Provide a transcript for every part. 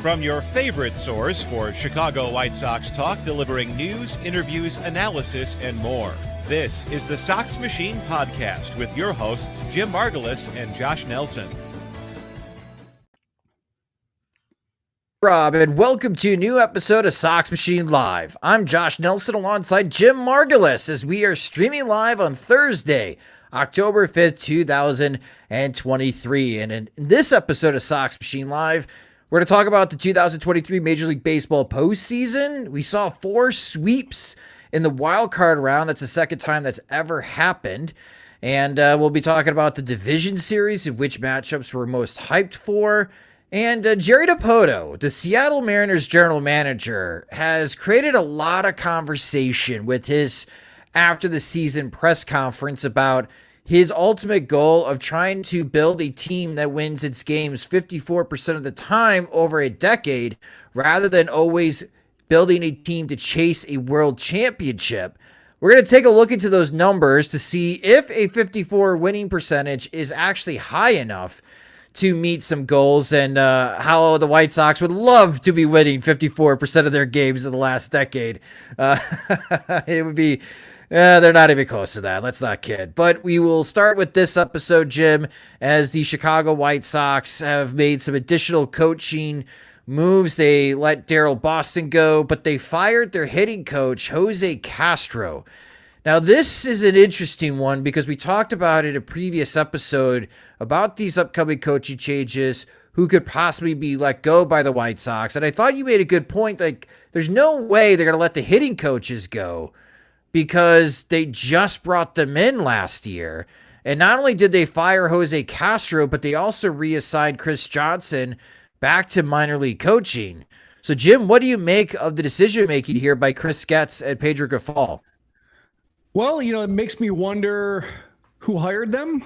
From your favorite source for Chicago White Sox talk, delivering news, interviews, analysis, and more. This is the Sox Machine Podcast with your hosts, Jim Margalus and Josh Nelson. Rob, and welcome to a new episode of Sox Machine Live. I'm Josh Nelson alongside Jim Margalus as we are streaming live on Thursday, October 5th, 2023. And in this episode of Sox Machine Live, we're going to talk about the 2023 Major League Baseball postseason. We saw 4 sweeps in the wild card round. That's the second time that's ever happened. And we'll be talking about the division series and which matchups we're most hyped for. And Jerry DiPoto, the Seattle Mariners general manager, has created a lot of conversation with his after the season press conference about his ultimate goal of trying to build a team that wins its games 54% of the time over a decade, rather than always building a team to chase a world championship. We're going to take a look into those numbers to see if a 54 winning percentage is actually high enough to meet some goals, and how the White Sox would love to be winning 54% of their games in the last decade. It would be, they're not even close to that. Let's not kid. But we will start with this episode, Jim, as the Chicago White Sox have made some additional coaching moves. They let Daryl Boston go, but they fired their hitting coach, Jose Castro. Now, this is an interesting one because we talked about it in a previous episode about these upcoming coaching changes, who could possibly be let go by the White Sox. And I thought you made a good point. Like, there's no way they're going to let the hitting coaches go because they just brought them in last year. And not only did they fire Jose Castro, but they also reassigned Chris Johnson back to minor league coaching. So, Jim, what do you make of the decision-making here by Chris Getz and Pedro Grifol? Well, it makes me wonder who hired them,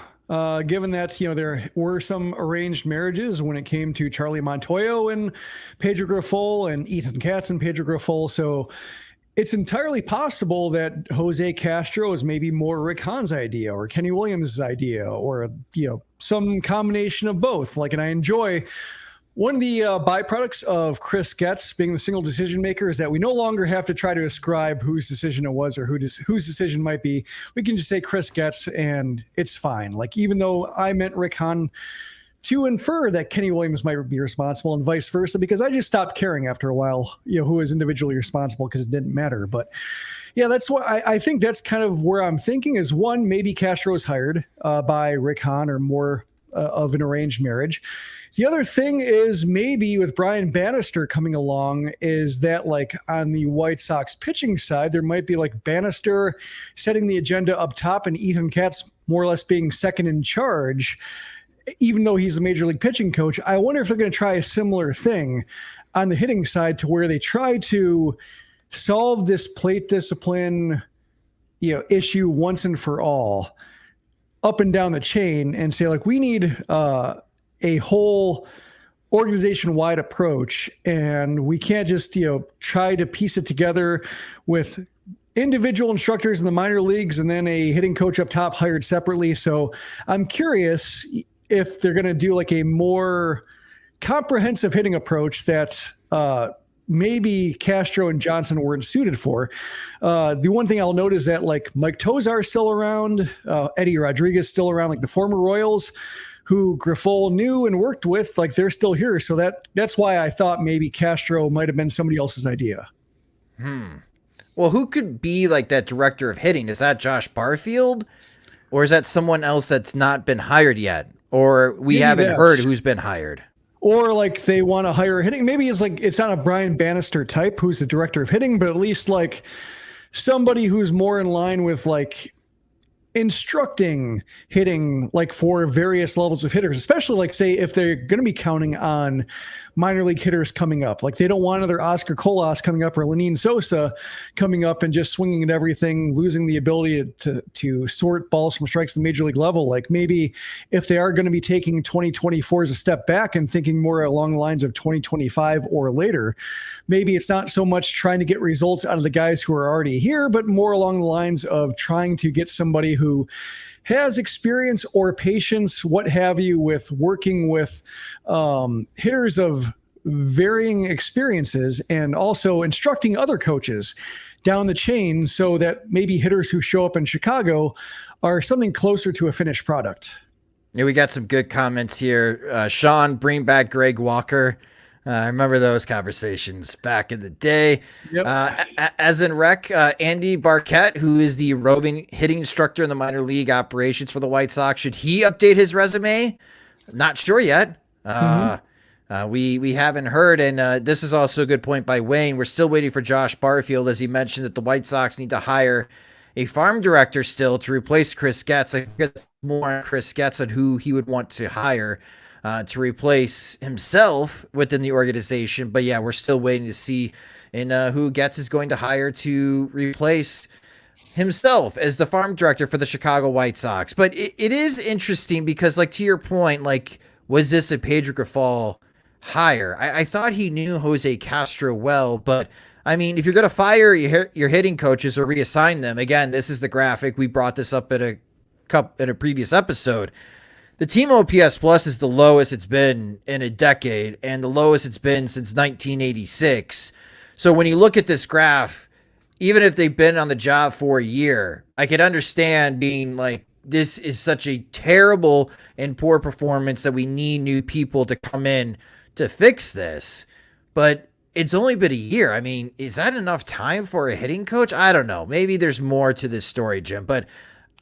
given that, there were some arranged marriages when it came to Charlie Montoyo and Pedro Grifol and Ethan Katz and Pedro Grifol. So it's entirely possible that Jose Castro is maybe more Rick Hahn's idea or Kenny Williams' idea or, some combination of both. And I enjoy one of the byproducts of Chris Getz being the single decision maker is that we no longer have to try to ascribe whose decision it was or whose decision might be. We can just say Chris Getz and it's fine. Even though I meant Rick Hahn to infer that Kenny Williams might be responsible and vice versa, because I just stopped caring after a while, who was individually responsible because it didn't matter. But yeah, that's what I think that's kind of where I'm thinking is one, maybe Castro is hired by Rick Hahn or more of an arranged marriage. The other thing is maybe with Brian Bannister coming along is that on the White Sox pitching side, there might be Bannister setting the agenda up top and Ethan Katz more or less being second in charge, even though he's the major league pitching coach. I wonder if they're going to try a similar thing on the hitting side to where they try to solve this plate discipline, issue once and for all up and down the chain and say we need, a whole organization-wide approach, and we can't just try to piece it together with individual instructors in the minor leagues and then a hitting coach up top hired separately. So I'm curious if they're going to do a more comprehensive hitting approach that maybe Castro and Johnson weren't suited for. The one thing I'll note is that Mike Tozar still around, Eddie Rodriguez still around, the former Royals who Grifol knew and worked with, they're still here. So that's why I thought maybe Castro might have been somebody else's idea. Well, who could be that director of hitting? Is that Josh Barfield? Or is that someone else that's not been hired yet? Or we haven't heard who's been hired? Or they want to hire hitting. Maybe it's not a Brian Bannister type who's the director of hitting, but at least somebody who's more in line with instructing hitting for various levels of hitters, especially say if they're going to be counting on minor league hitters coming up. They don't want another Oscar Colas coming up or Lenine Sosa coming up and just swinging at everything, losing the ability to sort balls from strikes at the major league level. Maybe if they are going to be taking 2024 as a step back and thinking more along the lines of 2025 or later, maybe it's not so much trying to get results out of the guys who are already here, but more along the lines of trying to get somebody who has experience or patience, what have you, with working with hitters of varying experiences and also instructing other coaches down the chain so that maybe hitters who show up in Chicago are something closer to a finished product. Yeah, we got some good comments here. Sean, bring back Greg Walker. I remember those conversations back in the day. Yep. As in rec, Andy Barquette, who is the roving hitting instructor in the minor league operations for the White Sox, should he update his resume? Not sure yet. We haven't heard, and this is also a good point by Wayne. We're still waiting for Josh Barfield, as he mentioned that the White Sox need to hire a farm director still to replace Chris Getz. I get more on Chris Getz and who he would want to hire to replace himself within the organization. But yeah, we're still waiting to see who Getz is going to hire to replace himself as the farm director for the Chicago White Sox. But it is interesting because, like, to your point, like, was this a Pedro Grifol hire? I thought he knew Jose Castro well, but I mean, if you're going to fire your hitting coaches or reassign them, again, this is the graphic. We brought this up in a previous episode. The team OPS plus is the lowest it's been in a decade and the lowest it's been since 1986. So when you look at this graph, even if they've been on the job for a year, I could understand being like, this is such a terrible and poor performance that we need new people to come in to fix this. But it's only been a year. I mean, is that enough time for a hitting coach? I don't know. Maybe there's more to this story, Jim, but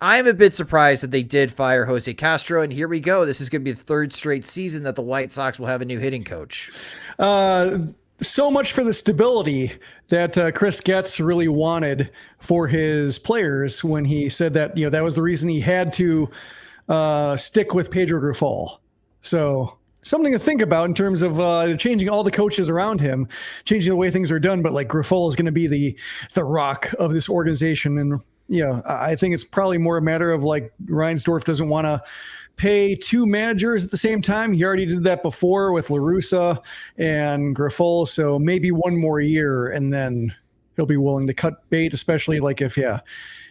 I'm a bit surprised that they did fire Jose Castro, and here we go. This is going to be the third straight season that the White Sox will have a new hitting coach. So much for the stability that Chris Getz really wanted for his players when he said that, that was the reason he had to stick with Pedro Grifol. So something to think about in terms of changing all the coaches around him, changing the way things are done. But like, Grifol is going to be the rock of this organization. And I think it's probably more a matter of like Reinsdorf doesn't want to pay two managers at the same time. He already did that before with La Russa and Grifol. So maybe one more year and then he'll be willing to cut bait, especially like if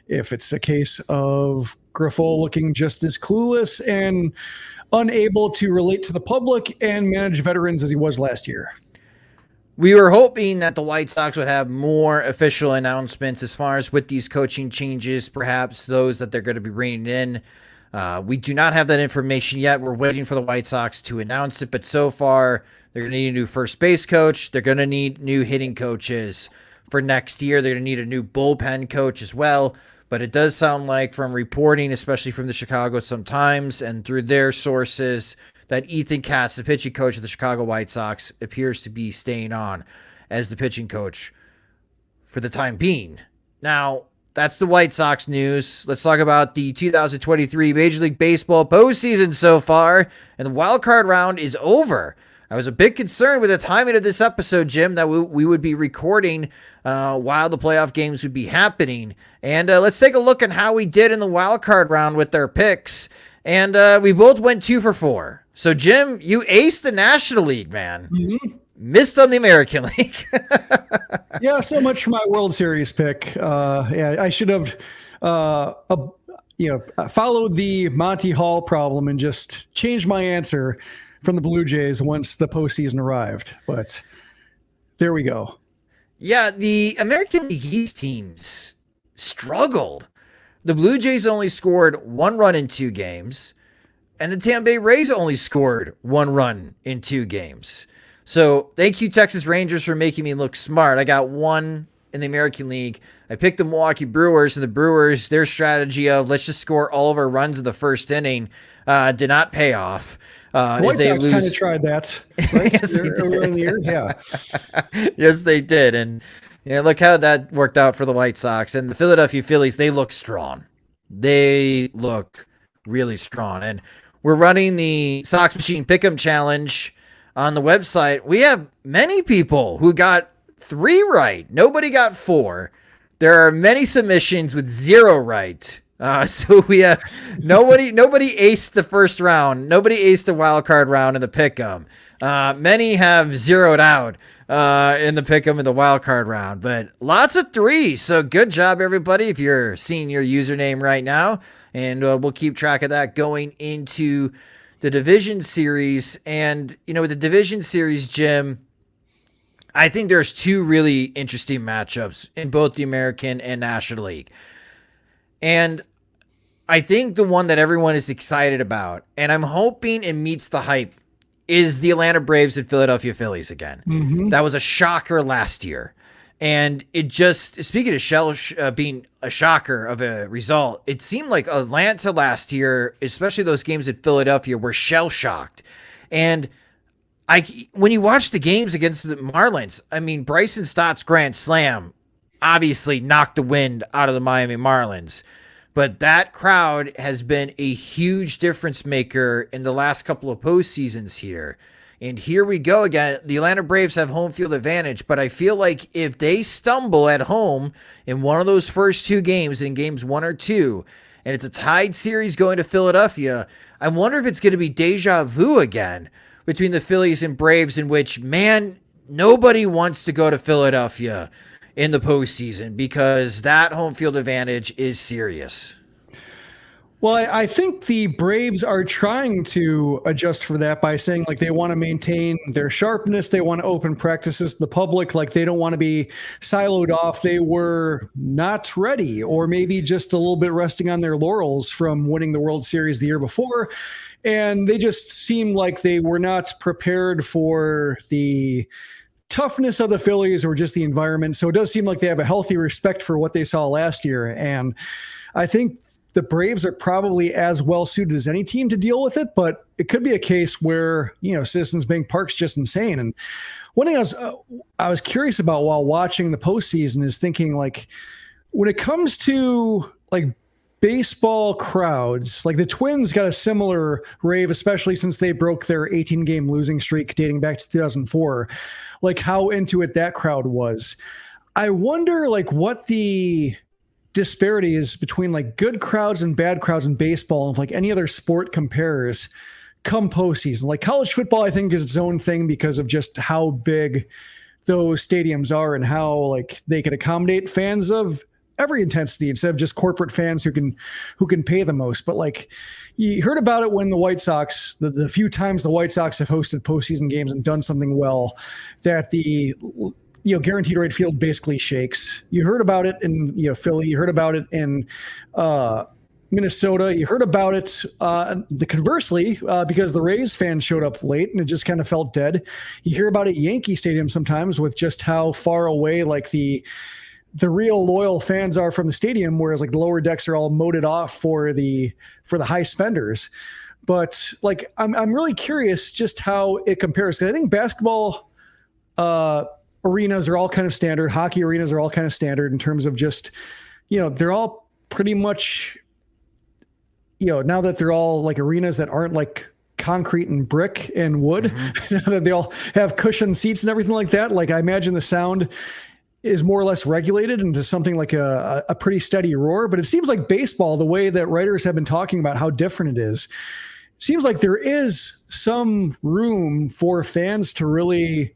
it's a case of Grifol looking just as clueless and unable to relate to the public and manage veterans as he was last year. We were hoping that the White Sox would have more official announcements as far as with these coaching changes, perhaps those that they're going to be bringing in. We do not have that information yet. We're waiting for the White Sox to announce it, but so far they're going to need a new first base coach. They're going to need new hitting coaches for next year. They're going to need a new bullpen coach as well. But it does sound like from reporting, especially from the Chicago Sun-Times and through their sources, that Ethan Katz, the pitching coach of the Chicago White Sox, appears to be staying on as the pitching coach for the time being. Now, that's the White Sox news. Let's talk about the 2023 Major League Baseball postseason so far, and the wild card round is over. I was a bit concerned with the timing of this episode, Jim, that we would be recording while the playoff games would be happening. And let's take a look at how we did in the wild card round with their picks. And we both went 2 for 4. So, Jim, you aced the National League, man. Mm-hmm. Missed on the American League. Yeah, so much for my World Series pick. I should have followed the Monty Hall problem and just changed my answer from the Blue Jays once the postseason arrived. But there we go. Yeah, the American League East teams struggled. The Blue Jays only scored 1 run in 2 games, and the Tampa Bay Rays only scored 1 run in 2 games. So thank you, Texas Rangers, for making me look smart. I got 1 in the American League. I picked the Milwaukee Brewers, and the Brewers, their strategy of let's just score all of our runs in the first inning did not pay off. White Sox kind of tried that, right? Yes, earlier in the year. Yeah. Yes, they did. And look how that worked out for the White Sox. And the Philadelphia Phillies, they look strong. They look really strong. And we're running the Sox Machine Pick'em Challenge on the website. We have many people who got 3 right. Nobody got 4. There are many submissions with 0 right. So we have nobody aced the first round. Nobody aced the wild card round in the pick'em. Many have zeroed out in the pick'em in the wild card round, but lots of 3s. So good job, everybody, if you're seeing your username right now. And we'll keep track of that going into the division series. And, with the division series, Jim, I think there's two really interesting matchups in both the American and National League. And I think the one that everyone is excited about, and I'm hoping it meets the hype, is the Atlanta Braves and Philadelphia Phillies again. Mm-hmm. That was a shocker last year. And it just, speaking of being a shocker of a result, it seemed like Atlanta last year, especially those games at Philadelphia, were shell-shocked. And when you watch the games against the Marlins, I mean, Bryson Stott's grand slam obviously knocked the wind out of the Miami Marlins. But that crowd has been a huge difference maker in the last couple of postseasons here. And here we go again. The Atlanta Braves have home field advantage, but I feel like if they stumble at home in one of those first two games, in games 1 or 2, and it's a tied series going to Philadelphia, I wonder if it's going to be deja vu again between the Phillies and Braves, in which, man, nobody wants to go to Philadelphia in the postseason because that home field advantage is serious. Well, I think the Braves are trying to adjust for that by saying like they want to maintain their sharpness. They want to open practices to the public. Like they don't want to be siloed off. They were not ready, or maybe just a little bit resting on their laurels from winning the World Series the year before. And they just seemed like they were not prepared for the toughness of the Phillies or just the environment. So it does seem like they have a healthy respect for what they saw last year. And I think the Braves are probably as well suited as any team to deal with it, but it could be a case where, Citizens Bank Park's just insane. And one thing I was curious about while watching the postseason is thinking, like, when it comes to like baseball crowds, like the Twins got a similar rave, especially since they broke their 18-game losing streak dating back to 2004, like how into it that crowd was. I wonder like what the disparity is between like good crowds and bad crowds in baseball, and if like any other sport compares come postseason. Like college football, I think, is its own thing because of just how big those stadiums are and how like they can accommodate fans of every intensity instead of just corporate fans who can pay the most. But like you heard about it when the White Sox, the few times the White Sox have hosted postseason games and done something well, that the guaranteed rate field basically shakes. You heard about it in Philly. You heard about it in Minnesota. You heard about it conversely because the Rays fans showed up late and it just kind of felt dead. You hear about it at Yankee Stadium sometimes with just how far away like the real loyal fans are from the stadium, whereas like the lower decks are all moated off for the high spenders. But like I'm really curious just how it compares, because I think basketball arenas are all kind of standard. Hockey arenas are all kind of standard in terms of just, they're all pretty much, now that they're all like arenas that aren't like concrete and brick and wood, now that they all have cushioned seats and everything like that. Like I imagine the sound is more or less regulated into something like a pretty steady roar. But it seems like baseball, the way that writers have been talking about how different it is, seems like there is some room for fans to really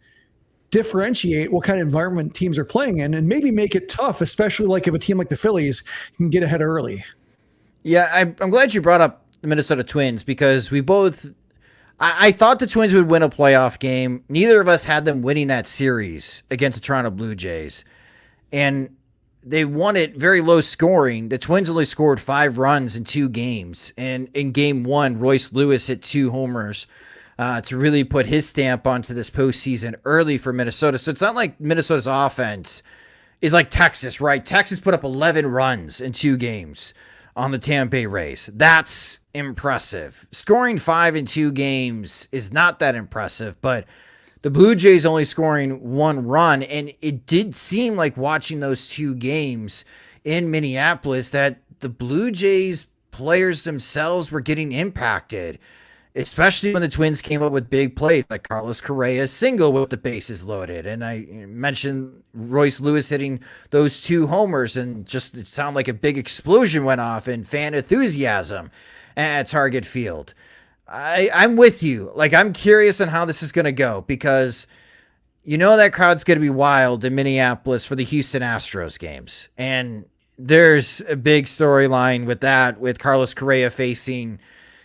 differentiate what kind of environment teams are playing in and maybe make it tough, especially like if a team like the Phillies can get ahead early. Yeah, I'm glad you brought up the Minnesota Twins because I thought the Twins would win a playoff game. Neither of us had them winning that series against the Toronto Blue Jays. And they won it very low scoring. The Twins only scored 5 runs in 2 games. And in game 1, Royce Lewis hit 2 homers to really put his stamp onto this postseason early for Minnesota. So it's not like Minnesota's offense is like Texas, right? Texas put up 11 runs in 2 games on the Tampa Bay Rays. That's impressive. Scoring 5 in 2 games is not that impressive, but the Blue Jays only scoring 1 run, and it did seem like watching those 2 games in Minneapolis that the Blue Jays players themselves were getting impacted, especially when the Twins came up with big plays like Carlos Correa's single with the bases loaded. And I mentioned Royce Lewis hitting those 2 homers, and just it sounded like a big explosion went off in fan enthusiasm at Target Field. I'm with you. Like, I'm curious on how this is going to go because that crowd's going to be wild in Minneapolis for the Houston Astros games. And there's a big storyline with that, with Carlos Correa facing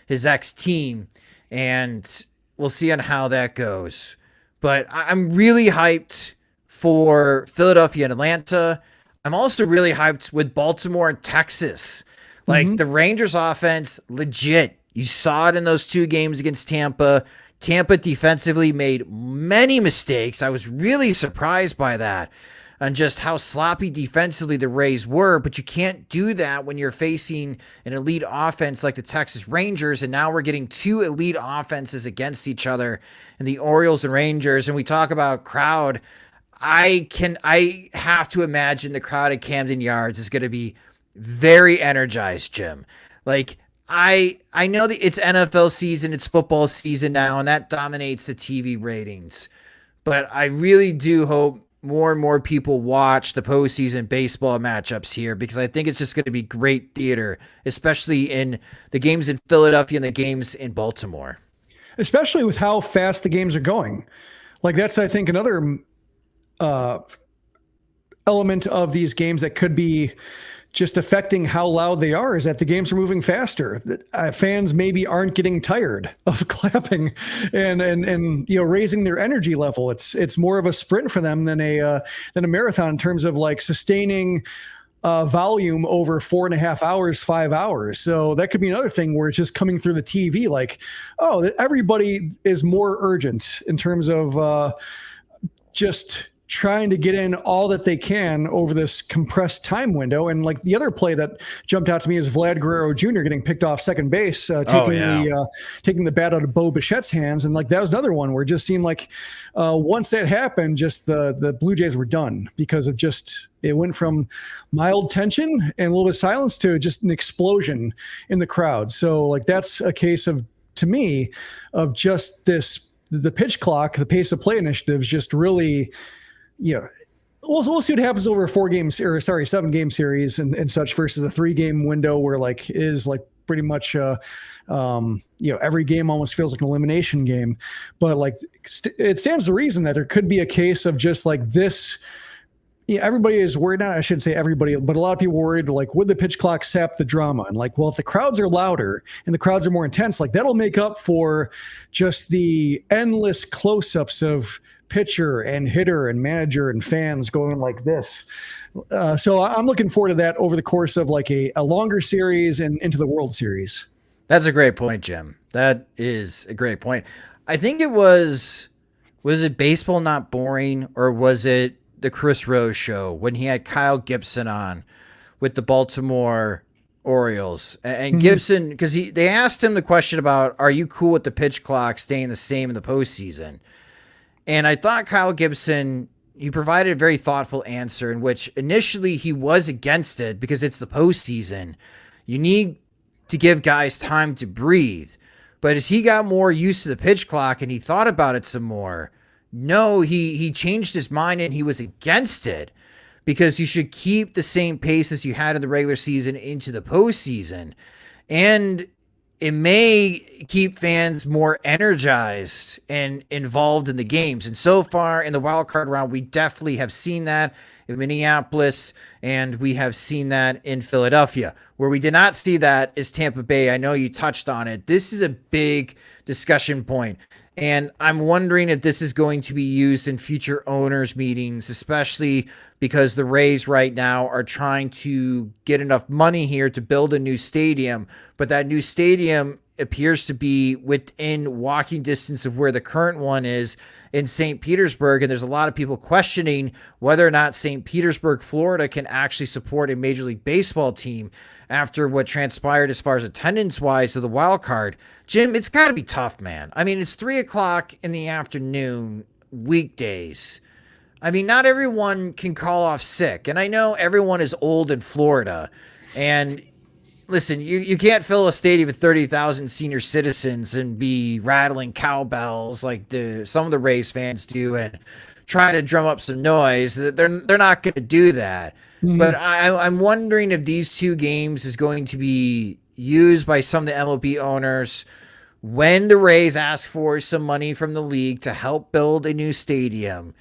his ex-team and we'll see on how that goes. But I'm really hyped for Philadelphia and Atlanta. I'm also really hyped with Baltimore and Texas. Like the Rangers offense, legit. You saw it in those 2 games against Tampa. Tampa defensively made many mistakes. I was really surprised by that and just how sloppy defensively the Rays were, but you can't do that when you're facing an elite offense like the Texas Rangers, and now we're getting 2 elite offenses against each other in the Orioles and Rangers. And we talk about crowd. I have to imagine the crowd at Camden Yards is going to be very energized, Jim. Like, I know that it's NFL season, it's football season now, and that dominates the TV ratings. But I really do hope more and more people watch the postseason baseball matchups here, because I think it's just going to be great theater, especially in the games in Philadelphia and the games in Baltimore. Especially with how fast the games are going. Like, that's, I think, another element of these games that could be just affecting how loud they are, is that the games are moving faster. Fans maybe aren't getting tired of clapping and raising their energy level. It's more of a sprint for them than a marathon in terms of like sustaining volume over 4.5 hours, 5 hours. So that could be another thing where it's just coming through the TV. Like, oh, everybody is more urgent in terms of just trying to get in all that they can over this compressed time window. And like the other play that jumped out to me is Vlad Guerrero Jr. getting picked off second base, taking the bat out of Bo Bichette's hands. And like, that was another one where it just seemed like once that happened, just the Blue Jays were done, because of just, it went from mild tension and a little bit of silence to just an explosion in the crowd. So like, that's a case of, to me, of just this, the pitch clock, the pace of play initiatives just really, we'll see what happens over a 7-game series and such versus a 3-game window where like is like pretty much every game almost feels like an elimination game. But like it stands to reason that there could be a case of just like this. Everybody is worried. Not, I shouldn't say everybody, but a lot of people worried, like, would the pitch clock sap the drama? And like, well, if the crowds are louder and the crowds are more intense, like that'll make up for just the endless close-ups of pitcher and hitter and manager and fans going like this. So I'm looking forward to that over the course of like a longer series and into the World Series. That's a great point, Jim. That is a great point. I think it was it Baseball Not Boring, or was it the Chris Rose show when he had Kyle Gibson on with the Baltimore Orioles, and Gibson, because they asked him the question about, are you cool with the pitch clock staying the same in the postseason? And I thought Kyle Gibson, he provided a very thoughtful answer, in which initially he was against it because it's the postseason. You need to give guys time to breathe. But as he got more used to the pitch clock and he thought about it some more, no, he changed his mind and he was against it, because you should keep the same pace as you had in the regular season into the postseason. And it may keep fans more energized and involved in the games. And so far in the wild card round, we definitely have seen that in Minneapolis, and we have seen that in Philadelphia. Where we did not see that is Tampa Bay. I know you touched on it. This is a big discussion point. And I'm wondering if this is going to be used in future owners' meetings, especially because the Rays right now are trying to get enough money here to build a new stadium. But that new stadium appears to be within walking distance of where the current one is in St. Petersburg. And there's a lot of people questioning whether or not St. Petersburg, Florida can actually support a Major League Baseball team after what transpired as far as attendance-wise of the wild card. Jim, it's got to be tough, man. I mean, it's 3:00 in the afternoon, weekdays. I mean, not everyone can call off sick. And I know everyone is old in Florida. And listen, you can't fill a stadium with 30,000 senior citizens and be rattling cowbells like some of the Rays fans do and try to drum up some noise. They're not going to do that. Mm-hmm. But I'm wondering if these 2 games is going to be used by some of the MLB owners when the Rays ask for some money from the league to help build a new stadium.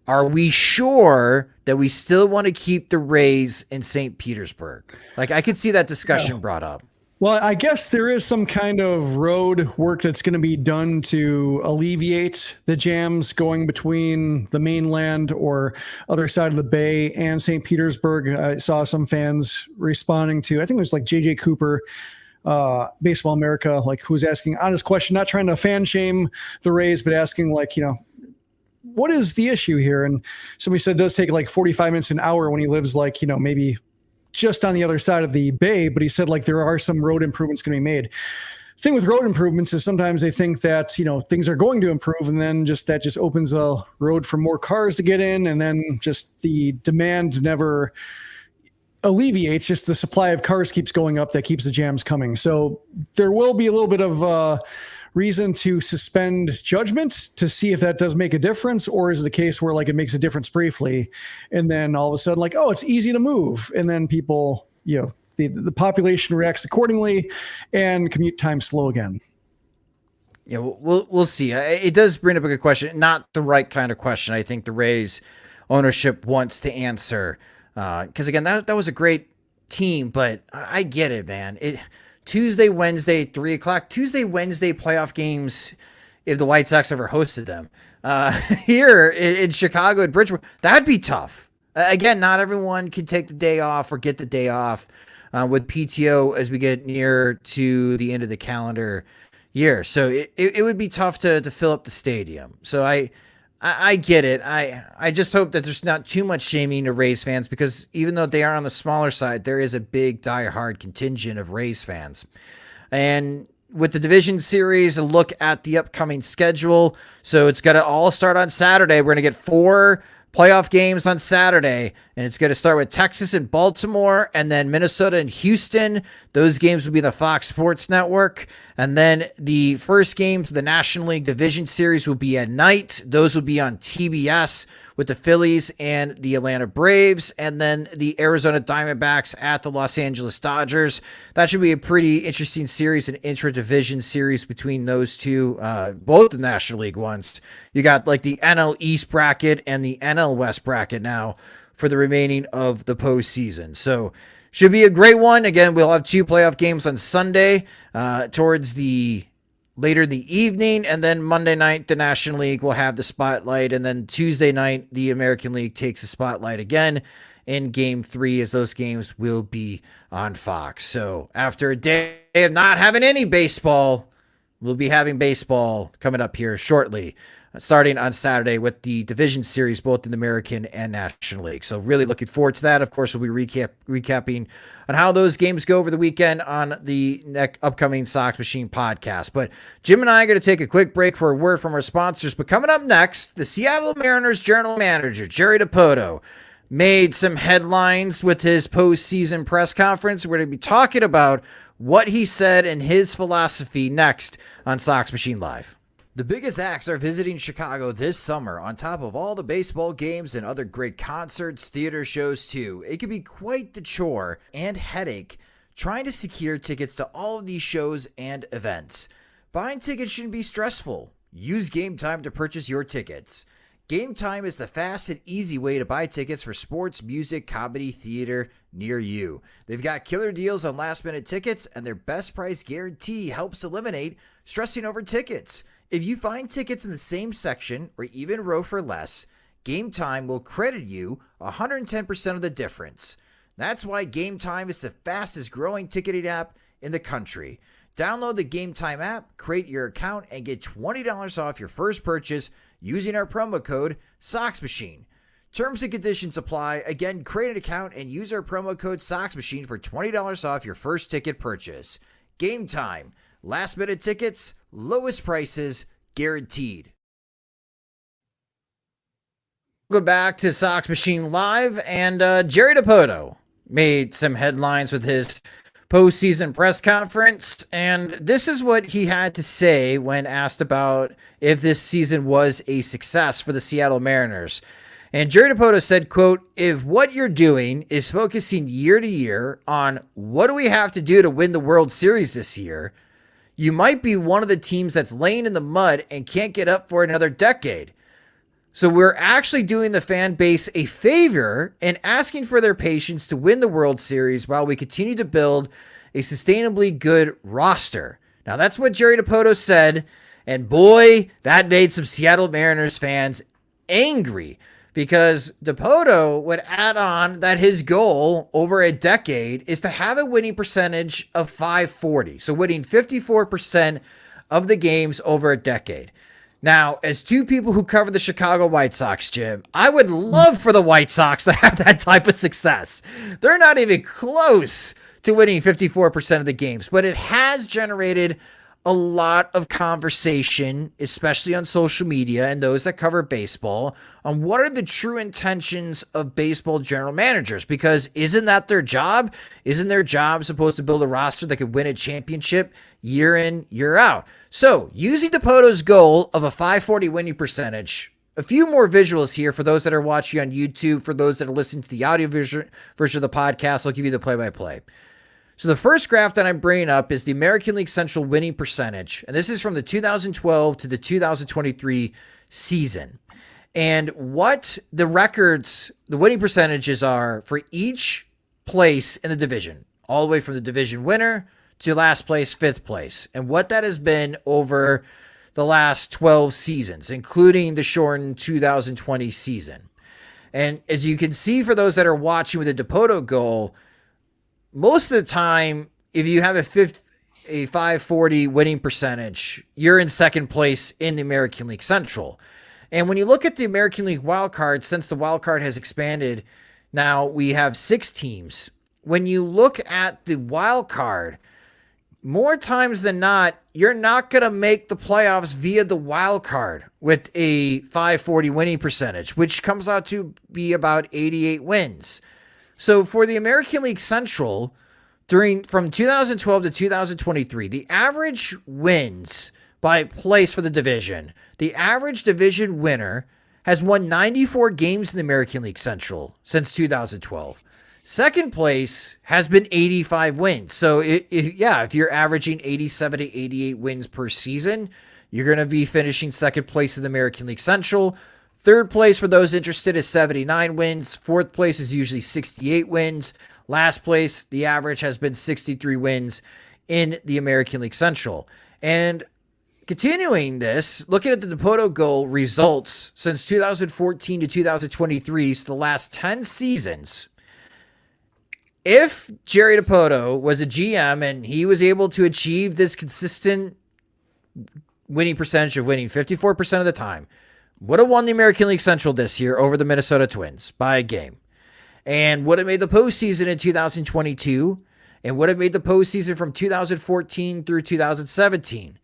Are we sure that we still want to keep the Rays in St. Petersburg? Like, I could see that discussion brought up. Well, I guess there is some kind of road work that's going to be done to alleviate the jams going between the mainland or other side of the bay and St. Petersburg. I saw some fans responding to, I think it was like JJ Cooper, Baseball America, like, who was asking honest question, not trying to fan shame the Rays, but asking, like, what is the issue here? And somebody said it does take like 45 minutes, an hour when he lives, like, maybe just on the other side of the bay, but he said, like, there are some road improvements going to be made. The thing with road improvements is sometimes they think that, things are going to improve, and then that just opens a road for more cars to get in, and then just the demand never alleviates. Just the supply of cars keeps going up, that keeps the jams coming. So there will be a little bit of reason to suspend judgment to see if that does make a difference, or is it a case where, like, it makes a difference briefly and then all of a sudden, like, oh, it's easy to move, and then people, the population reacts accordingly and commute time slow again. Yeah, we'll see. It does bring up a good question, not the right kind of question I think the Rays ownership wants to answer, because again, that was a great team, but I get it, man. Tuesday, Wednesday, 3:00. Tuesday, Wednesday playoff games, if the White Sox ever hosted them. Here in Chicago at Bridgeport, that'd be tough. Again, not everyone can take the day off or get the day off with PTO as we get near to the end of the calendar year. So it would be tough to fill up the stadium. So I get it. I just hope that there's not too much shaming to Rays fans, because even though they are on the smaller side, there is a big diehard contingent of Rays fans. And with the division series, a look at the upcoming schedule. So it's got to all start on Saturday. We're going to get 4 playoff games on Saturday, and it's going to start with Texas and Baltimore, and then Minnesota and Houston. Those games will be the Fox Sports Network. And then the first games of the National League Division Series will be at night. Those will be on TBS with the Phillies and the Atlanta Braves, and then the Arizona Diamondbacks at the Los Angeles Dodgers. That should be a pretty interesting series, an intra-division series between those two, both the National League ones. You got like the NL East bracket and the NL West bracket now for the remaining of the postseason. So should be a great one. Again, we'll have 2 playoff games on Sunday towards the later in the evening, and then Monday night, the National League will have the spotlight, and then Tuesday night, the American League takes the spotlight again in Game 3, as those games will be on Fox. So after a day of not having any baseball, we'll be having baseball coming up here shortly, starting on Saturday with the division series, both in the American and National League. So really looking forward to that. Of course, we'll be recapping on how those games go over the weekend on the upcoming Sox Machine podcast. But Jim and I are going to take a quick break for a word from our sponsors. But coming up next, the Seattle Mariners general manager, Jerry DiPoto, made some headlines with his postseason press conference. We're going to be talking about what he said and his philosophy next on Sox Machine Live. The biggest acts are visiting Chicago this summer, on top of all the baseball games and other great concerts, theater shows too. It can be quite the chore and headache trying to secure tickets to all of these shows and events. Buying tickets shouldn't be stressful. Use Game Time to purchase your tickets. Game Time is the fast and easy way to buy tickets for sports, music, comedy, theater near you. They've got killer deals on last-minute tickets, and their best price guarantee helps eliminate stressing over tickets. If you find tickets in the same section or even row for less, Game Time will credit you 110% of the difference. That's why Game Time is the fastest growing ticketing app in the country. Download the Game Time app, create your account, and get $20 off your first purchase using our promo code SOXMACHINE. Terms and conditions apply. Again, create an account and use our promo code SOXMACHINE for $20 off your first ticket purchase. Game Time. Last minute tickets, lowest prices, guaranteed. Welcome back to Sox Machine Live, and Jerry DiPoto made some headlines with his postseason press conference, and this is what he had to say when asked about if this season was a success for the Seattle Mariners. And Jerry DiPoto said, quote, "If what you're doing is focusing year to year on what do we have to do to win the World Series this year, you might be one of the teams that's laying in the mud and can't get up for another decade. So we're actually doing the fan base a favor and asking for their patience to win the World Series while we continue to build a sustainably good roster. Now, that's what Jerry DiPoto said, and boy, that made some Seattle Mariners fans angry, because DiPoto would add on that his goal over a decade is to have a winning percentage of .540, so winning 54% of the games over a decade. Now, as two people who cover the Chicago White Sox, Jim, I would love for the White Sox to have that type of success. They're not even close to winning 54% of the games, but it has generated a lot of conversation, especially on social media and those that cover baseball, on what are the true intentions of baseball general managers, because isn't that their job? Isn't their job supposed to build a roster that could win a championship year in, year out? So using DiPoto's goal of a .540 winning percentage, a few more visuals here for those that are watching on YouTube, for those that are listening to the audio version of the podcast, I'll give you the play-by-play. So the first graph that I'm bringing up is the American League Central winning percentage. And this is from the 2012 to the 2023 season. And what the records, the winning percentages are for each place in the division, all the way from the division winner to last place, fifth place. And what that has been over the last 12 seasons, including the shortened 2020 season. And as you can see, for those that are watching with the DiPoto goal, most of the time, if you have a .540 winning percentage, you're in second place in the American League Central. And when you look at the American League wildcard, since the wildcard has expanded, now we have 6 teams. When you look at the wildcard, more times than not, you're not going to make the playoffs via the wildcard with a .540 winning percentage, which comes out to be about 88 wins. So for the American League Central, from 2012 to 2023, the average wins by place for the division, the average division winner has won 94 games in the American League Central since 2012. Second place has been 85 wins. So if you're averaging 87 to 88 wins per season, you're going to be finishing second place in the American League Central. Third place, for those interested, is 79 wins. Fourth place is usually 68 wins. Last place, the average has been 63 wins in the American League Central. And continuing this, looking at the DiPoto goal results since 2014 to 2023, so the last 10 seasons, if Jerry DiPoto was a GM and he was able to achieve this consistent winning percentage of winning 54% of the time, would have won the American League Central this year over the Minnesota Twins by a game, and would have made the postseason in 2022, and would have made the postseason from 2014 through 2017.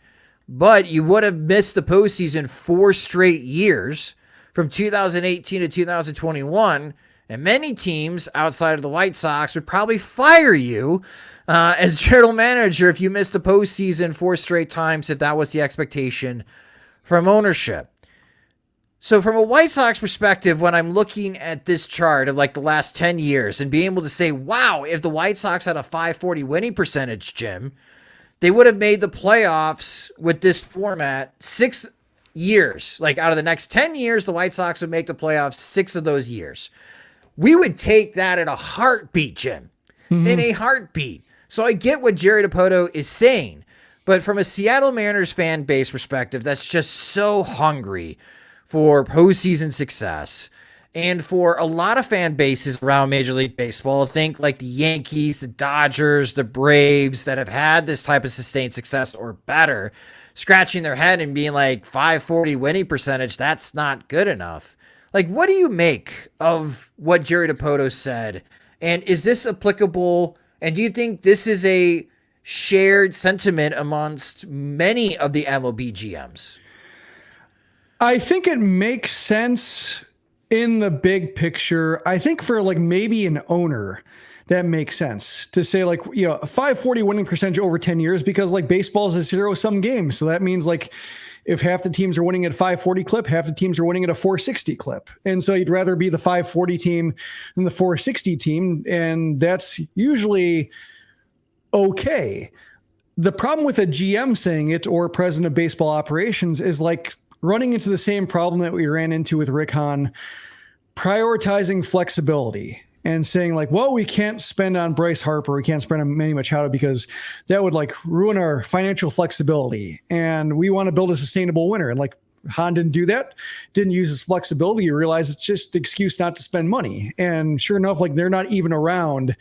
But you would have missed the postseason 4 straight years from 2018 to 2021, and many teams outside of the White Sox would probably fire you as general manager if you missed the postseason 4 straight times, if that was the expectation from ownership. So from a White Sox perspective, when I'm looking at this chart of like the last 10 years and being able to say, wow, if the White Sox had a .540 winning percentage, Jim, they would have made the playoffs with this format 6 years. Like out of the next 10 years, the White Sox would make the playoffs 6 of those years. We would take that in a heartbeat, Jim, in a heartbeat. So I get what Jerry DiPoto is saying, but from a Seattle Mariners fan base perspective, that's just so hungry for postseason success. And for a lot of fan bases around Major League Baseball, think like the Yankees, the Dodgers, the Braves that have had this type of sustained success or better, scratching their head and being like .540 winning percentage, that's not good enough. Like, what do you make of what Jerry DiPoto said? And is this applicable? And do you think this is a shared sentiment amongst many of the MLB GMs? I think it makes sense in the big picture. I think for like maybe an owner, that makes sense to say like, a .540 winning percentage over 10 years, because like baseball is a zero-sum game. So that means like if half the teams are winning at a .540 clip, half the teams are winning at a .460 clip. And so you'd rather be the .540 team than the .460 team. And that's usually okay. The problem with a GM saying it, or president of baseball operations, is like running into the same problem that we ran into with Rick Hahn, prioritizing flexibility. and saying like, well, we can't spend on Bryce Harper, we can't spend on Manny Machado because that would like ruin our financial flexibility. And we want to build a sustainable winner. And like Hahn didn't do that, didn't use his flexibility. You realize it's just an excuse not to spend money. And sure enough, like they're not even around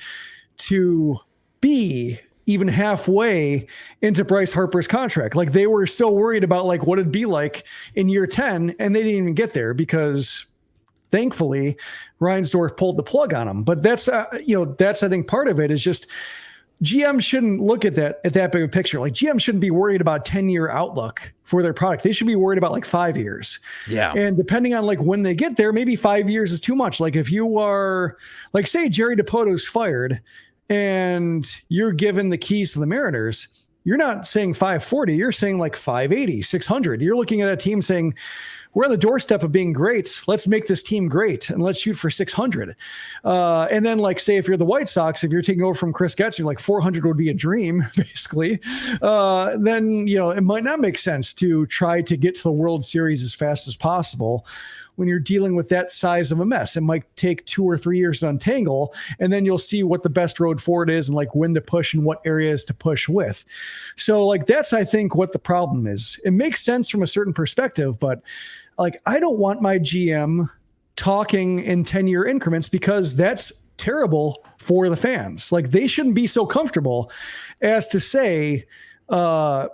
to be even halfway into Bryce Harper's contract. Like they were so worried about like what it'd be like in year 10, and they didn't even get there because thankfully Reinsdorf pulled the plug on him. But that's, that's, I think part of it is just GM shouldn't look at that big of a picture. Like GM shouldn't be worried about 10-year outlook for their product. They should be worried about like 5 years. Yeah. And depending on like when they get there, maybe 5 years is too much. Like if you are like, say Jerry DiPoto's fired and you're given the keys to the Mariners, you're not saying 540, you're saying like 580, 600. You're looking at a team saying, we're on the doorstep of being great. Let's make this team great and let's shoot for 600. And then like, say if you're the White Sox, if you're taking over from Chris Getz, you're like 400 would be a dream basically. Then, it might not make sense to try to get to the World Series as fast as possible when you're dealing with that size of a mess. It might take 2 or 3 years to untangle, and then you'll see what the best road forward is and like when to push and what areas to push with. So like, that's, I think, what the problem is. It makes sense from a certain perspective, but like, I don't want my GM talking in 10-year increments because that's terrible for the fans. Like they shouldn't be so comfortable as to say, I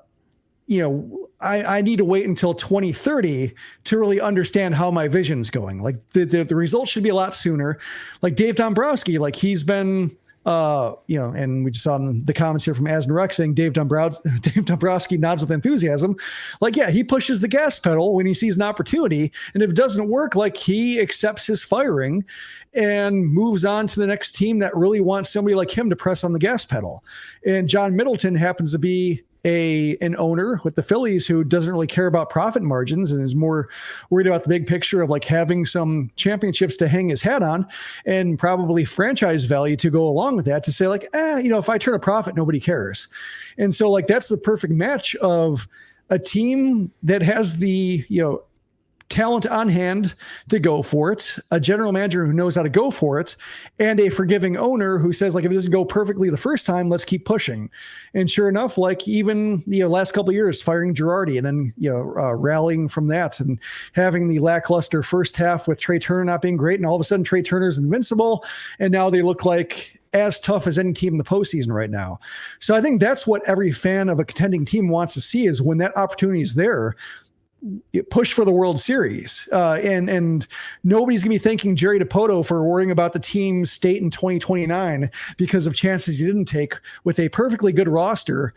need to wait until 2030 to really understand how my vision's going. Like the results should be a lot sooner. Like Dave Dombrowski, like he's been, and we just saw in the comments here from Asden Rex saying Dave Dombrowski nods with enthusiasm. Like, yeah, he pushes the gas pedal when he sees an opportunity. And if it doesn't work, like he accepts his firing and moves on to the next team that really wants somebody like him to press on the gas pedal. And John Middleton happens to be an owner with the Phillies who doesn't really care about profit margins and is more worried about the big picture of like having some championships to hang his hat on and probably franchise value to go along with that, to say like, if I turn a profit, nobody cares. And so like, that's the perfect match of a team that has the, talent on hand to go for it, a general manager who knows how to go for it, and a forgiving owner who says like, if it doesn't go perfectly the first time, let's keep pushing. And sure enough, like even last couple of years firing Girardi and then rallying from that and having the lackluster first half with Trey Turner not being great, and all of a sudden Trey Turner's invincible, and now they look like as tough as any team in the postseason right now. So I think that's what every fan of a contending team wants to see, is when that opportunity is there, push for the World Series. And nobody's gonna be thanking Jerry DiPoto for worrying about the team's state in 2029 because of chances he didn't take with a perfectly good roster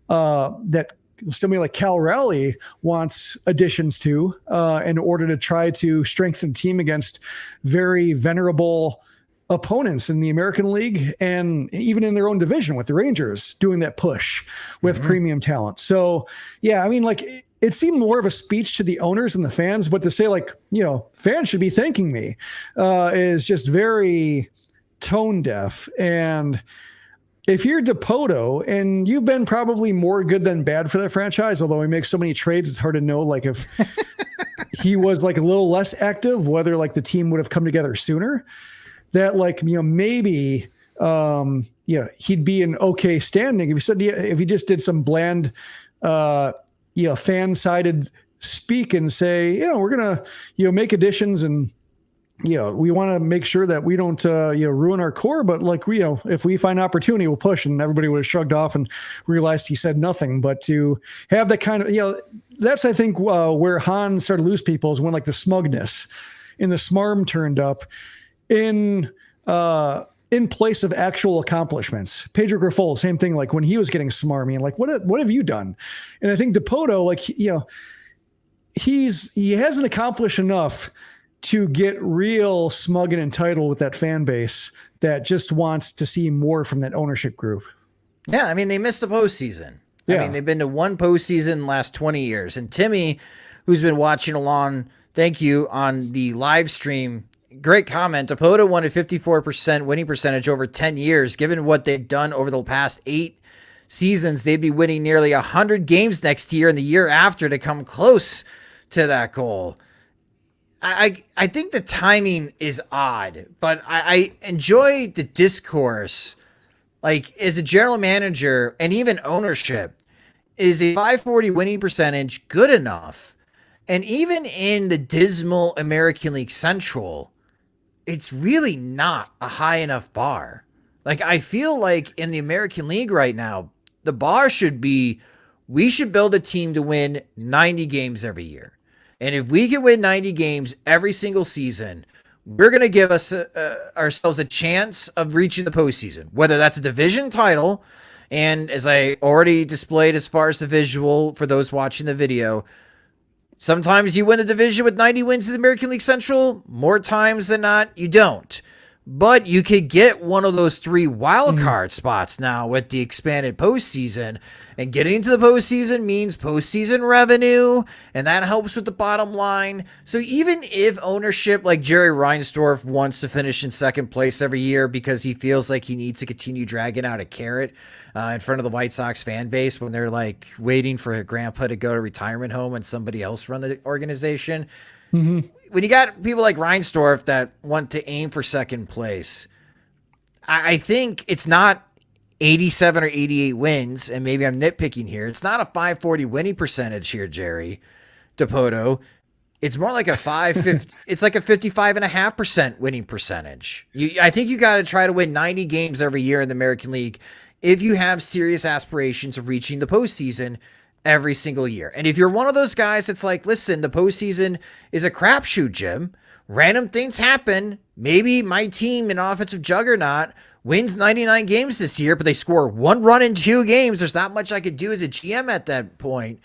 that somebody like Cal Raleigh wants additions to in order to try to strengthen the team against very venerable opponents in the American League and even in their own division with the Rangers doing that push with premium talent. So yeah, I mean, like it seemed more of a speech to the owners and the fans, but to say like, fans should be thanking me is just very tone deaf. And if you're DiPoto, and you've been probably more good than bad for that franchise, although he makes so many trades, it's hard to know like if he was like a little less active, whether like the team would have come together sooner, that like, maybe he'd be in okay standing. If he just did some bland, fan-sided speak and say, we're going to, make additions and, we want to make sure that we don't, ruin our core, but like, if we find opportunity, we'll push, and everybody would have shrugged off and realized he said nothing. But to have that kind of, that's, I think, where Hahn started to lose people, is when like the smugness and the smarm turned up in place of actual accomplishments. Pedro Grifol, same thing. Like when he was getting smarmy and like, what have you done? And I think DiPoto, like, he hasn't accomplished enough to get real smug and entitled with that fan base that just wants to see more from that ownership group. Yeah. I mean, they missed the postseason. Yeah. I mean, they've been to one postseason in the last 20 years. And Timmy, who's been watching along, thank you, on the live stream, great comment. DiPoto won a 54% winning percentage over 10 years. Given what they've done over the past 8 seasons, they'd be winning nearly 100 games next year and the year after to come close to that goal. I think the timing is odd, but I enjoy the discourse. Like, as a general manager and even ownership, is a 540 winning percentage good enough? And even in the dismal American League Central, it's really not a high enough bar. Like, I feel like in the American League right now, the bar should be, we should build a team to win 90 games every year. And if we can win 90 games every single season, we're going to give us ourselves a chance of reaching the postseason, whether that's a division title. And as I already displayed as far as the visual for those watching the video, sometimes you win the division with 90 wins in the American League Central. More times than not, you don't. But you could get one of those 3 wild card spots now with the expanded postseason. And getting into the postseason means postseason revenue, and that helps with the bottom line. So even if ownership like Jerry Reinsdorf wants to finish in second place every year because he feels like he needs to continue dragging out a carrot in front of the White Sox fan base when they're like waiting for a grandpa to go to retirement home and somebody else run the organization, when you got people like Reinsdorf that want to aim for second place, I think it's not 87 or 88 wins, and maybe I'm nitpicking here. It's not a 540 winning percentage here, Jerry DiPoto. It's more like a 550. It's like a 55.5% winning percentage. I think you got to try to win 90 games every year in the American League if you have serious aspirations of reaching the postseason every single year. And if you're one of those guys that's like, listen, the postseason is a crapshoot, Jim. Random things happen. Maybe my team, an offensive juggernaut, wins 99 games this year, but they score 1 run in 2 games. There's not much I could do as a GM at that point.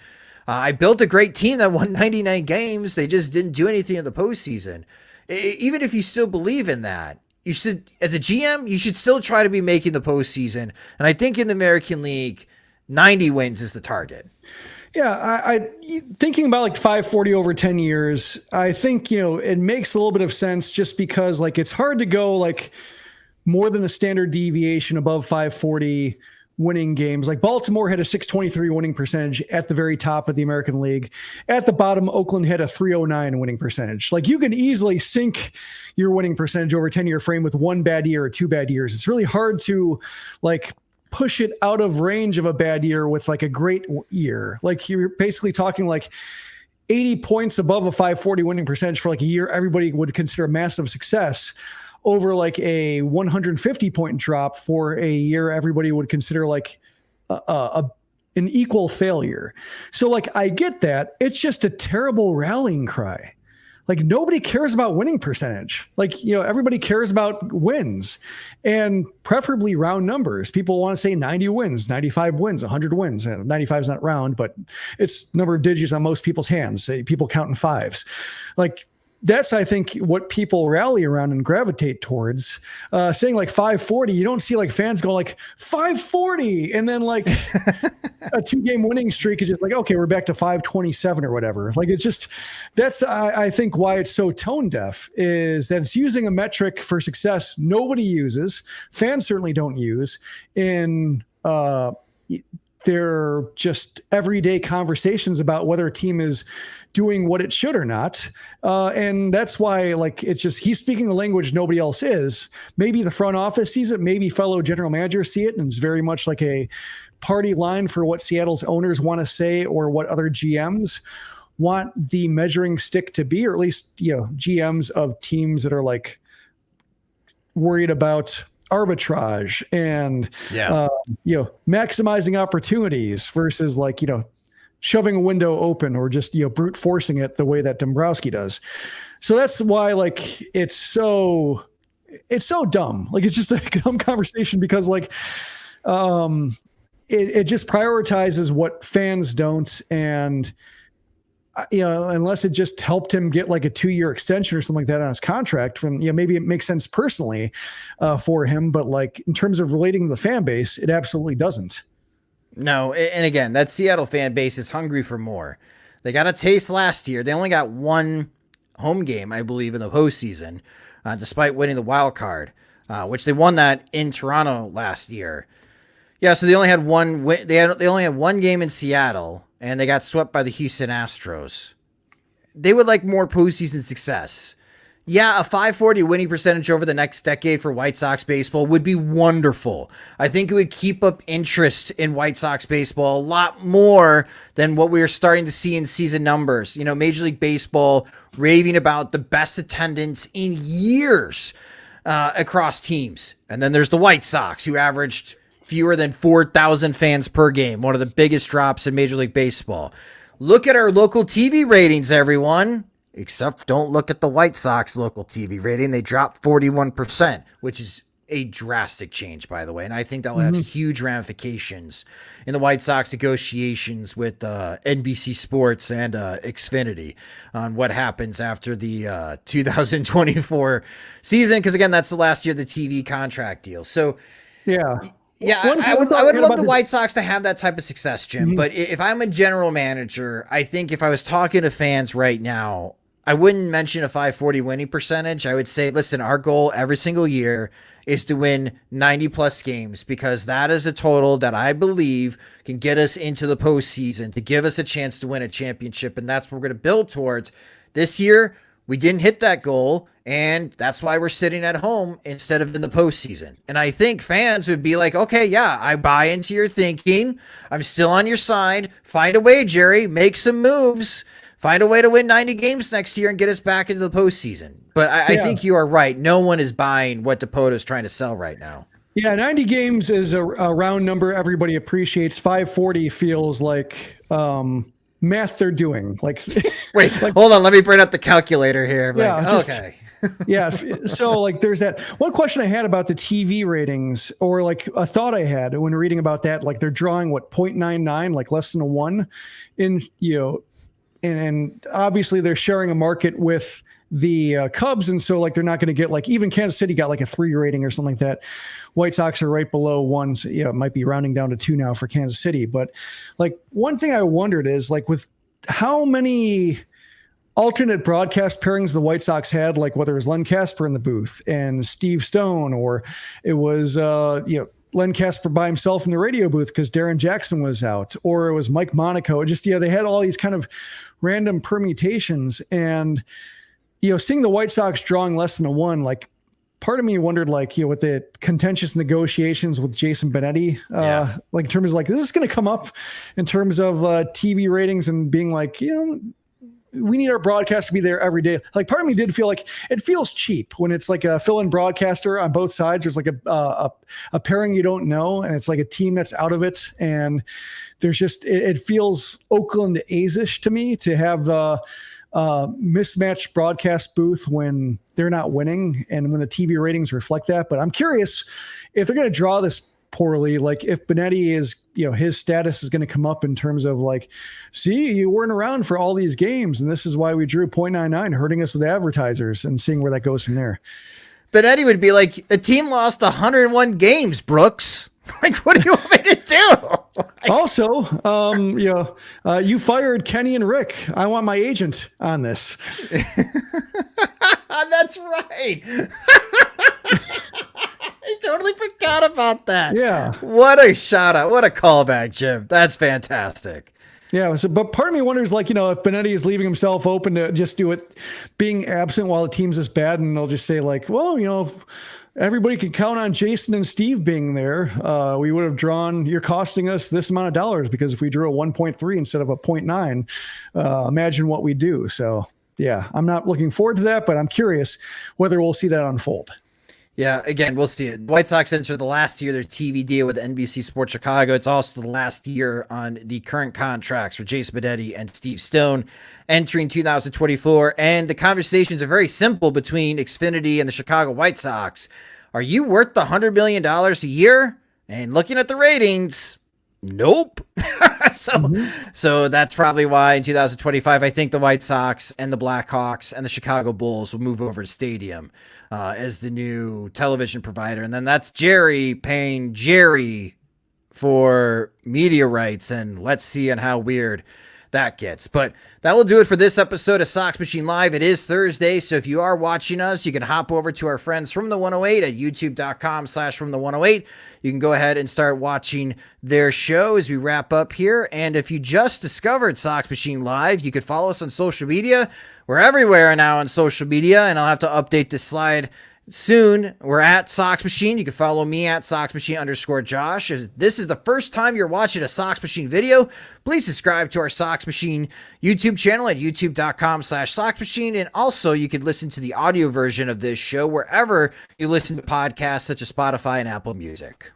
I built a great team that won 99 games. They just didn't do anything in the postseason. Even if you still believe in that, you should, as a GM, you should still try to be making the postseason. And I think in the American League, 90 wins is the target. Yeah, I thinking about like 540 over 10 years, I think, it makes a little bit of sense just because like it's hard to go like more than a standard deviation above 540 winning games. Like Baltimore had a 623 winning percentage at the very top of the American League. At the bottom, Oakland had a 309 winning percentage. Like you can easily sink your winning percentage over a 10-year frame with 1 bad year or 2 bad years. It's really hard to like push it out of range of a bad year with like a great year. Like you're basically talking like 80 points above a 540 winning percentage for like a year everybody would consider a massive success, over like a 150 point drop for a year everybody would consider like an equal failure. So like I get that. It's just a terrible rallying cry. Like nobody cares about winning percentage. Like, everybody cares about wins and preferably round numbers. People want to say 90 wins, 95 wins, 100 wins. 95 is not round, but it's number of digits on most people's hands. People count in fives. Like that's, I think, what people rally around and gravitate towards. Saying like 540, you don't see like fans go like 540 and then like a 2-game winning streak is just like, okay, we're back to 527 or whatever. Like it's just, that's, I think why it's so tone deaf is that it's using a metric for success nobody uses. Fans certainly don't use in their just everyday conversations about whether a team is doing what it should or not. And that's why, like, it's just, he's speaking a language nobody else is. Maybe the front office sees it. Maybe fellow general managers see it. And it's very much like a party line for what Seattle's owners want to say or what other GMs want the measuring stick to be, or at least, GMs of teams that are like worried about arbitrage and, maximizing opportunities versus like, shoving a window open or just, brute forcing it the way that Dombrowski does. So that's why like, it's so dumb. Like, it's just a dumb conversation because like, it just prioritizes what fans don't. And, unless it just helped him get like a 2-year extension or something like that on his contract from, maybe it makes sense personally for him, but like in terms of relating to the fan base, it absolutely doesn't. No, and again, that Seattle fan base is hungry for more. They got a taste last year. They only got 1 home game, I believe, in the postseason, despite winning the wild card, which they won that in Toronto last year. Yeah, so they only had 1 win. They only had 1 game in Seattle, and they got swept by the Houston Astros. they would like more postseason success. Yeah, a 540 winning percentage over the next decade for White Sox baseball would be wonderful. I think it would keep up interest in White Sox baseball a lot more than what we are starting to see in season numbers. You know, Major League Baseball raving about the best attendance in years across teams. And then there's the White Sox, who averaged fewer than 4,000 fans per game, one of the biggest drops in Major League Baseball. Look at our local TV ratings, everyone. Except don't look at the White Sox local TV rating. They dropped 41%, which is a drastic change, by the way. And I think that will have huge ramifications in the White Sox negotiations with NBC Sports and Xfinity on what happens after the 2024 season. Because, again, that's the last year of the TV contract deal. So, yeah, I would love the White Sox to have that type of success, Jim. But if I'm a general manager, I think if I was talking to fans right now, I wouldn't mention a 540 winning percentage. I would say, listen, our goal every single year is to win 90 plus games, because that is a total that I believe can get us into the postseason, to give us a chance to win a championship. And that's what we're going to build towards. This year, we didn't hit that goal, and that's why we're sitting at home instead of in the postseason. And I think fans would be like, okay, yeah, I buy into your thinking. I'm still on your side. Find a way, Jerry. Make some moves. Find a way to win 90 games next year and get us back into the postseason. But I think you are right. No one is buying what DiPoto is trying to sell right now. Yeah, 90 games is a round number everybody appreciates. 540 feels like math they're doing. Like, wait, hold on. Let me bring up the calculator here. Okay. Yeah. So like there's that one question I had about the TV ratings, or like a thought I had when reading about that, like they're drawing 0.99, like less than a 1 in, and obviously they're sharing a market with the Cubs. And so like, they're not going to get like, even Kansas City got like a 3 rating or something like that. White Sox are right below 1. So, it might be rounding down to 2 now for Kansas City. But like one thing I wondered is like with how many alternate broadcast pairings the White Sox had, like whether it was Len Casper in the booth and Steve Stone, or it was, Len Casper by himself in the radio booth because Darren Jackson was out, or it was Mike Monaco. Just, they had all these kind of random permutations. And, seeing the White Sox drawing less than a 1, like part of me wondered, like, with the contentious negotiations with Jason Benetti, like in terms of like, this is going to come up in terms of TV ratings and being like, we need our broadcast to be there every day. Like part of me did feel like it feels cheap when it's like a fill-in broadcaster on both sides. There's like a pairing you don't know, and it's like a team that's out of it. And there's just, it feels Oakland A's-ish to me to have mismatched broadcast booth when they're not winning and when the TV ratings reflect that. But I'm curious if they're going to draw this poorly, like if Benetti is, his status is going to come up in terms of like, see, you weren't around for all these games, and this is why we drew 0.99, hurting us with advertisers, and seeing where that goes from there. Benetti would be like, the team lost 101 games, Brooks. Like, what do you want me to do? Also, you fired Kenny and Rick. I want my agent on this. That's right. I totally forgot about that. Yeah. What a shout out. What a callback, Jim. That's fantastic. Yeah. So, but part of me wonders, like, if Benetti is leaving himself open to just do it, being absent while the team's this bad, and they'll just say like, well, if everybody can count on Jason and Steve being there, we would have drawn, you're costing us this amount of dollars, because if we drew a 1.3 instead of a 0.9, imagine what we do. So yeah, I'm not looking forward to that, but I'm curious whether we'll see that unfold. Yeah, again, we'll see it. White Sox enter the last year of their TV deal with NBC Sports Chicago. It's also the last year on the current contracts for Jason Benetti and Steve Stone entering 2024. And the conversations are very simple between Xfinity and the Chicago White Sox. Are you worth the $100 million a year? And looking at the ratings, nope. So that's probably why in 2025, I think the White Sox and the Blackhawks and the Chicago Bulls will move over to Stadium as the new television provider. And then that's Jerry paying Jerry for media rights. And let's see on how weird that gets. But that will do it for this episode of Sox Machine Live. It is Thursday, so if you are watching us, you can hop over to our friends from the 108 at youtube.com/from the 108. You can go ahead and start watching their show as we wrap up here. And if you just discovered Sox Machine Live, you could follow us on social media. We're everywhere now on social media, and I'll have to update this slide soon. We're at Sox Machine. You can follow me at SoxMachine_Josh. If this is the first time you're watching a Sox Machine video, please subscribe to our Sox Machine YouTube channel at youtube.com/Sox Machine. And also you can listen to the audio version of this show wherever you listen to podcasts such as Spotify and Apple Music.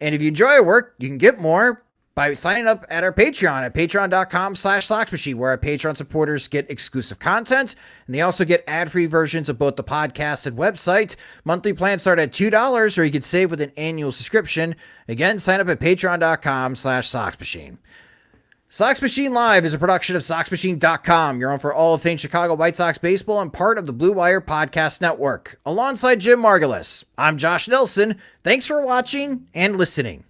And if you enjoy our work, you can get more by signing up at our Patreon at patreon.com/Sox Machine, where our Patreon supporters get exclusive content, and they also get ad-free versions of both the podcast and website. Monthly plans start at $2, or you can save with an annual subscription. Again, sign up at patreon.com/Sox Machine. Sox Machine Live is a production of SoxMachine.com, your home for all things Chicago White Sox baseball and part of the Blue Wire Podcast Network. Alongside Jim Margalus, I'm Josh Nelson. Thanks for watching and listening.